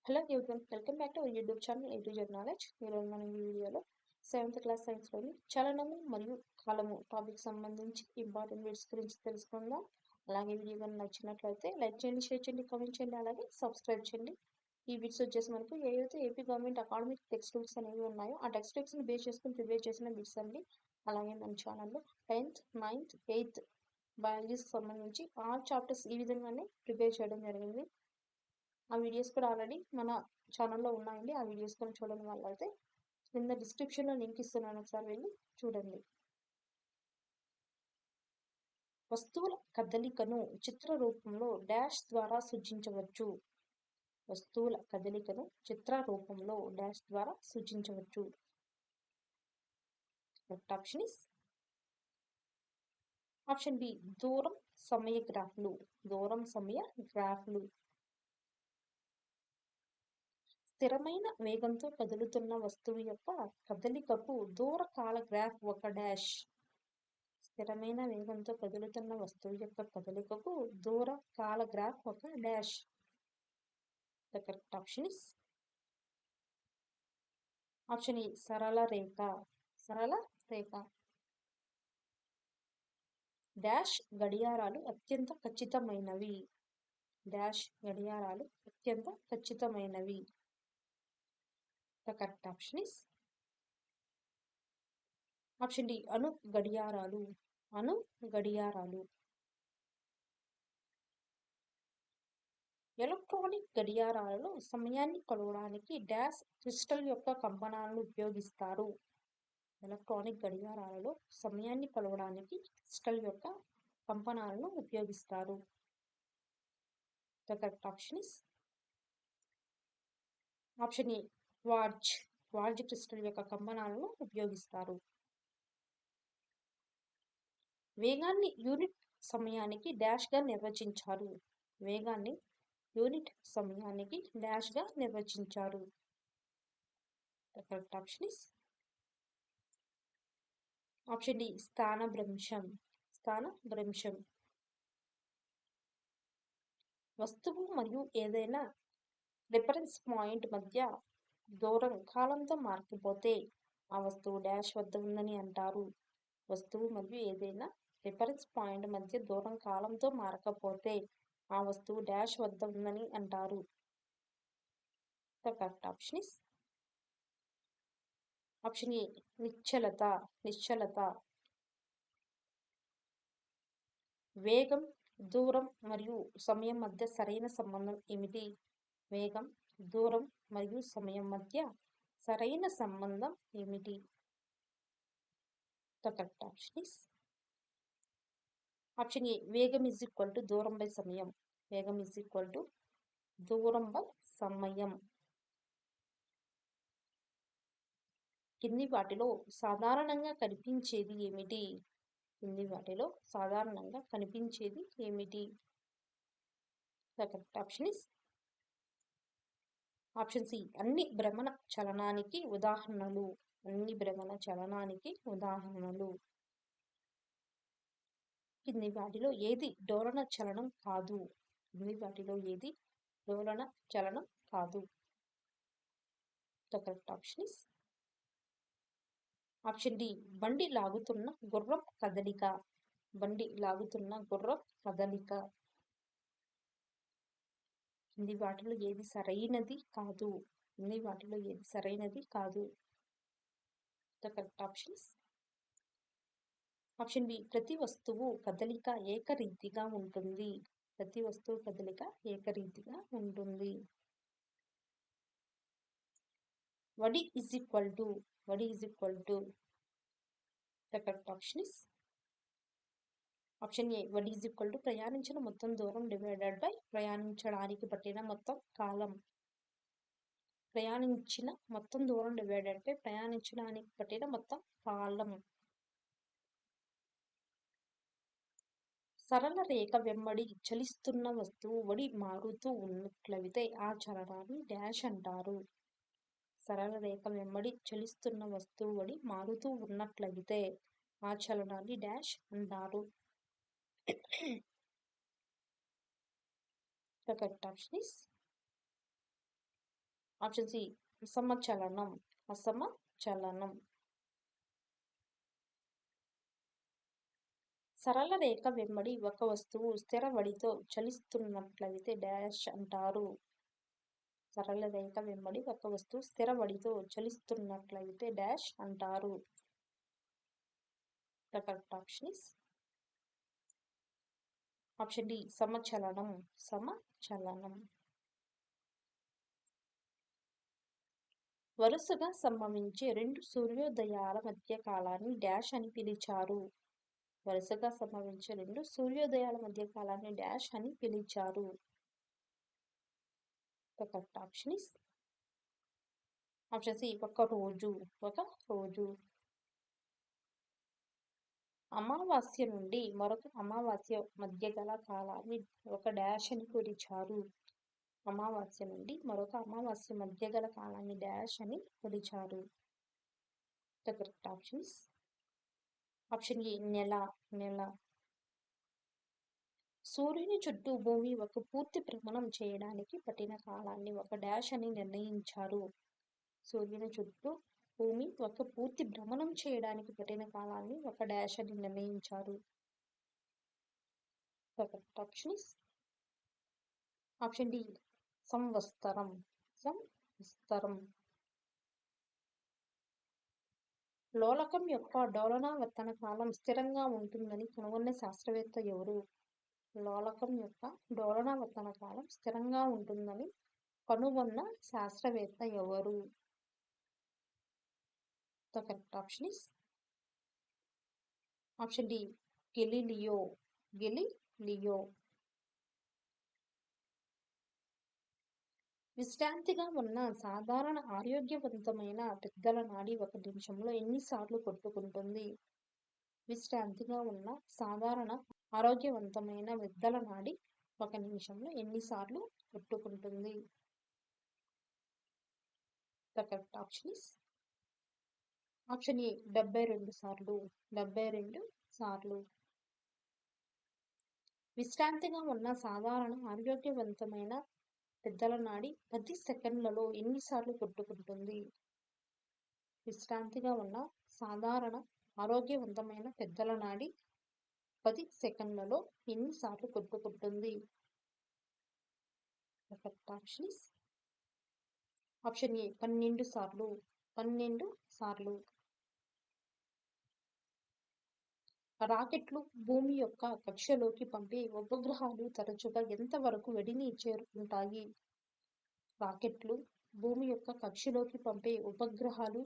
Hello everyone, welcome back to our YouTube channel A to Z knowledge. ఈరోజు మనం ఈ వీడియోలో 7th క్లాస్ సైన్స్లోని చలనము మరియు కాలము టాపిక్ సంబంధించి ఇంపార్టెంట్ బిట్స్ గురించి తెలుసుకుందాం. అలాగే వీడియో కానీ నచ్చినట్లయితే లైక్ చేయండి, షేర్ చేయండి, కామెంట్ చేయండి, అలాగే సబ్స్క్రైబ్ చేయండి. ఈ బిట్స్ వచ్చేసి మనకు ఏదైతే AP government academic text books అనేవి ఉన్నాయో ఆ టెక్స్ట్ బుక్స్ని బేస్ చేసుకుని ప్రిపేర్ చేసిన బిట్స్ అండి. అలాగే మన ఛానల్లో 10th, 9th, 8th బయాలజీకి సంబంధించి ఆల్ చాప్టర్స్ ఈ విధంగానే ప్రిపేర్ చేయడం జరిగింది. ఆ వీడియోస్ కూడా ఆల్రెడీ మన ఛానల్లో ఉన్నాయండి. ఆ వీడియోస్ కూడా చూడని వాళ్ళైతే కింద డిస్క్రిప్షన్లో లింక్ ఇస్తున్నాను, ఒకసారి వెళ్ళి చూడండి. వస్తువుల కదలికను చిత్ర రూపంలో డాష్ ద్వారా సూచించవచ్చు. వస్తువుల కదలికను చిత్ర రూపంలో డాష్ ద్వారా సూచించవచ్చు. Correct option is option B, దూరం సమయ గ్రాఫ్లు. దూరం సమయ గ్రాఫ్లు. స్థిరమైన వేగంతో కదులుతున్న వస్తువు యొక్క కదలికకు దూర కాల గ్రాఫ్ ఒక డాష్. స్థిరమైన వేగంతో కదులుతున్న వస్తువు యొక్క కదలికకు దూర కాల గ్రాఫ్ ఒక dash. The correct option is option ఈ, సరళ రేఖ. సరళ రేఖ. డాష్ గడియారాలు అత్యంత ఖచ్చితమైనవి. డాష్ గడియారాలు అత్యంత ఖచ్చితమైనవి. The correct option is option D, అణు గడియారాలు. అణు గడియారాలు. ఎలక్ట్రానిక్ గడియారాలలో సమయాన్ని కొలవడానికి డాష్ క్రిస్టల్ యొక్క కంపనాలను ఉపయోగిస్తారు. ఎలక్ట్రానిక్ గడియారాలలో సమయాన్ని కొలవడానికి క్రిస్టల్ యొక్క కంపనాలను ఉపయోగిస్తారు. The correct option is option A, quartz. Quartz crystal యొక్క కంపనాలను ఉపయోగిస్తారు. వేగాన్ని యూనిట్ సమయానికి డాష్ గా నిర్వచించారు. వేగాన్ని యూనిట్ సమయానికి డాష్ గా నిర్వచించారు. The correct option is option D, స్థానభ్రంశం. స్థానభ్రంశం. వస్తువు మరియు ఏదైనా రిఫరెన్స్ పాయింట్ మధ్య దూరం కాలంతో మారకపోతే ఆ వస్తువు డాష్ వద్ద ఉందని అంటారు. వస్తువు మరియు ఏదైనా రిఫరెన్స్ పాయింట్ మధ్య దూరం కాలంతో మారకపోతే ఆ వస్తువు డాష్ వద్ద ఉందని అంటారు. The correct option is option A, నిశ్చలత. నిశ్చలత. వేగం, దూరం మరియు సమయం మధ్య సరైన సంబంధం ఏమిటి? వేగం, దూరం మరియు సమయం మధ్య సరైన సంబంధం ఏమిటి? The correct option is option ఏ, వేగం ఈజ్ ఈక్వల్ టు దూరం బై సమయం. వేగం ఈజ్ ఈక్వల్ టు దూరం బై సమయం. కింది వాటిలో సాధారణంగా కనిపించేది ఏమిటి? కింది వాటిలో సాధారణంగా కనిపించేది ఏమిటి? The correct option is option C, అన్ని భ్రమణ చలనానికి ఉదాహరణలు. అన్ని భ్రమణ చలనానికి ఉదాహరణలు. కింది వాటిలో ఏది డోలన చలనం కాదు? కింది వాటిలో ఏది డోలన చలనం కాదు? The correct option is option D, బండి లాగుతున్న గుర్రం కదలిక. బండి లాగుతున్న గుర్రం కదలిక. కింది వాటిలో ఏది సరైనది కాదు? కింది వాటిలో ఏది సరైనది కాదు? The correct options option B, ప్రతి వస్తువు కదలిక ఏకరీతిగా ఉంటుంది. ప్రతి వస్తువు కదలిక ఏకరీతిగా ఉంటుంది. వడి ఈజ్ ఈక్వల్ టు. వడి is equal to. The correct option is option ఏ, వడి ఈజ్ ఈక్వల్ టు ప్రయాణించిన మొత్తం దూరం డివైడెడ్ బై ప్రయాణించడానికి పట్టిన మొత్తం కాలం. ప్రయాణించిన మొత్తం దూరం డివైడెడ్ బై ప్రయాణించడానికి పట్టిన మొత్తం కాలం. సరళ రేఖ వెంబడి చలిస్తున్న వస్తువు వడి మారుతూ ఉన్నట్లయితే ఆ చలనాన్ని డాష్ అంటారు. సరళ రేఖ వెంబడి చలిస్తున్న వస్తువు వడి మారుతూ ఉన్నట్లయితే ఆ చలనాన్ని డాష్ అంటారు. The correct option is option C అసమచలనం. అసమచలనం. సరళ రేఖ వెంబడి ఒక వస్తువు స్థిర వడితో చలిస్తున్నట్లయితే డాష్ అంటారు. సరళ రేఖ వెంబడి ఒక వస్తువు స్థిర వడితో చలిస్తున్నట్లయితే డాష్ అంటారు. The correct option is option D సమచలనం. సమచలనం. వరుసగా సంభవించే రెండు సూర్యోదయాల మధ్య కాలాన్ని డాష్ అని పిలిచారు. వరుసగా సంభవించే రెండు సూర్యోదయాల మధ్య కాలాన్ని డాష్ అని పిలిచారు. The correct option is option C ఒక రోజు. ఒక రోజు. అమావాస్య నుండి మరొక అమావాస్య మధ్య గల కాలాన్ని ఒక డాష్ అని పిలిచారు. అమావాస్య నుండి మరొక అమావాస్య మధ్య గల కాలాన్ని డాష్ అని పిలిచారు. The correct options option A నెల. నెల. సూర్యుని చుట్టూ భూమి ఒక పూర్తి భ్రమణం చేయడానికి పట్టిన కాలాన్ని ఒక డాష్ అని నిర్ణయించారు. సూర్యుని చుట్టూ భూమి ఒక పూర్తి భ్రమణం చేయడానికి పట్టిన కాలాన్ని ఒక డాష్ అని నిర్ణయించారు. The correct options option D సంవత్సరం. సంవత్సరం. లోలకం యొక్క డోలనావర్తన కాలం స్థిరంగా ఉంటుందని కనుగొన్న శాస్త్రవేత్త ఎవరు? లోలకం యొక్క డోలనావర్తన కాలం స్థిరంగా ఉంటుందని కనుగొన్న శాస్త్రవేత్త ఎవరు? The correct option is option D Galileo. Galileo. విశ్రాంతిగా ఉన్న సాధారణ ఆరోగ్యవంతమైన పెద్దల నాడి ఒక నిమిషంలో ఎన్నిసార్లు కొట్టుకుంటుంది? విశ్రాంతిగా ఉన్న సాధారణ ఆరోగ్యవంతమైన పెద్దల నాడి ఒక నిమిషంలో ఎన్నిసార్లు కొట్టుకుంటుంది? The correct option is option A 72 సార్లు. 72 సార్లు. విశ్రాంతిగా ఉన్న సాధారణ ఆరోగ్యవంతమైన పెద్దల నాడి 10 సెకండ్లలో ఎన్నిసార్లు కొట్టుకుంటుంది? విశ్రాంతిగా ఉన్న సాధారణ ఆరోగ్యవంతమైన పెద్దల నాడి 10 సెకండ్లలో ఎన్నిసార్లు కొట్టుకుంటుంది? Correct option is option A 12 సార్లు. 12 సార్లు. రాకెట్లు భూమి యొక్క కక్షలోకి పంపే ఉపగ్రహాలు తరచుగా ఎంత వరకు వెడిని చేరుకుంటాయి? రాకెట్లు భూమి యొక్క కక్షలోకి పంపే ఉపగ్రహాలు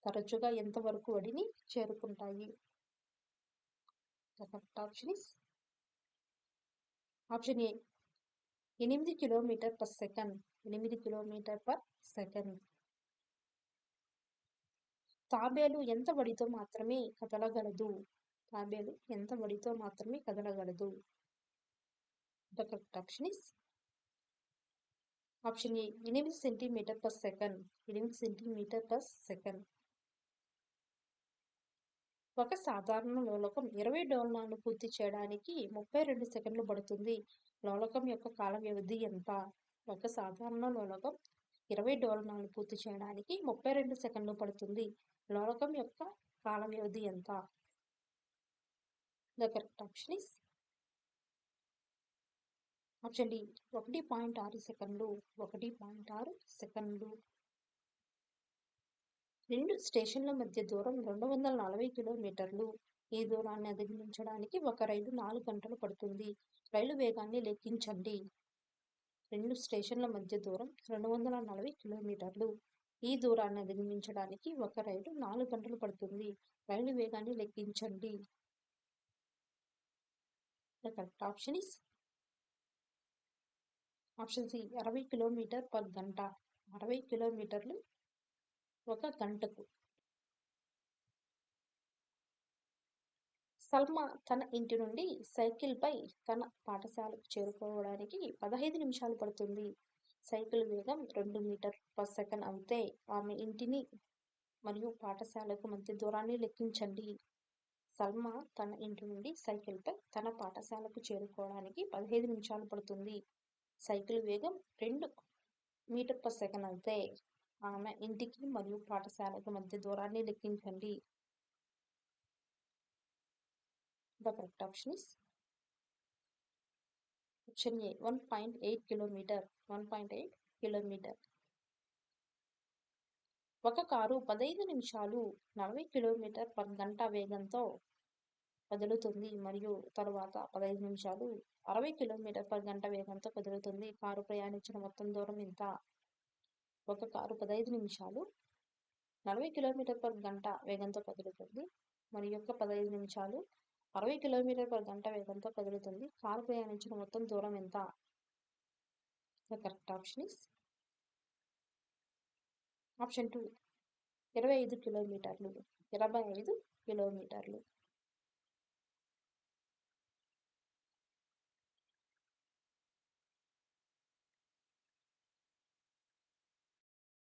తరచుగా ఎంత వరకు వెడిని చేరుకుంటాయి? Correct option is option A 8 kilometre per second. 8 kilometre per second. తాబేలు ఎంత వడితో మాత్రమే కదలగలదు? తాబేలు ఎంత వడితో మాత్రమే కదలగలదు? The correct option is option A 8 centimetre per second. 8 centimetre per second. ఒక సాధారణ లోలకం 20 డోలనాలను పూర్తి చేయడానికి 32 సెకండ్లు పడుతుంది. లోలకం యొక్క కాల వ్యవధి ఎంత? ఒక సాధారణ లోలకం 20 డోలనాలను పూర్తి చేయడానికి 32 సెకండ్లు పడుతుంది. లోలకం యొక్క కాల వ్యవధి ఎంత? The correct option is option D 1.6 సెకండ్లు. 1.6 సెకండ్లు. రెండు స్టేషన్ల మధ్య దూరం 240 కిలోమీటర్లు. ఈ దూరాన్ని అధిగమించడానికి ఒక రైలు 4 గంటలు పడుతుంది. రైలు వేగాన్ని లెక్కించండి. రెండు స్టేషన్ల మధ్య దూరం 240 కిలోమీటర్లు. ఈ దూరాన్ని అధిగమించడానికి ఒక రైలు 4 గంటలు పడుతుంది. రైలు వేగాన్ని లెక్కించండి. The correct option is option C 60 kilometre per గంట. 60 కిలోమీటర్లు ఒక గంటకు. సల్మా తన ఇంటి నుండి సైకిల్ పై తన పాఠశాలకు చేరుకోవడానికి 15 నిమిషాలు పడుతుంది. సైకిల్ వేగం 2 మీటర్ పర్ సెకండ్ అయితే ఆమె ఇంటిని మరియు పాఠశాలకు మధ్య దూరాన్ని లెక్కించండి. సల్మా తన ఇంటి నుండి సైకిల్ పై తన పాఠశాలకు చేరుకోవడానికి 15 నిమిషాలు పడుతుంది. సైకిల్ వేగం 2 మీటర్ పర్ సెకండ్ అయితే ఆమె ఇంటికి మరియు పాఠశాలకు మధ్య దూరాన్ని లెక్కించండి. The correct option is option A 1.8 kilometre. 1.8 kilometre. ఒక కారు 15 నిమిషాలు 40 కిలోమీటర్ పర్ గంట వేగంతో కదులుతుంది మరియు తరువాత 15 నిమిషాలు 60 కిలోమీటర్ పర్ గంట వేగంతో కదులుతుంది. కారు ప్రయాణించిన మొత్తం దూరం ఎంత? ఒక కారు 15 నిమిషాలు 40 కిలోమీటర్ పర్ గంట వేగంతో కదులుతుంది మరియు 15 నిమిషాలు 60 కిలోమీటర్ పర్ గంట వేగంతో కదులుతుంది. కారు ప్రయాణించిన మొత్తం దూరం ఎంత? The correct option is option 2 25 కిలోమీటర్లు. 25 కిలోమీటర్లు.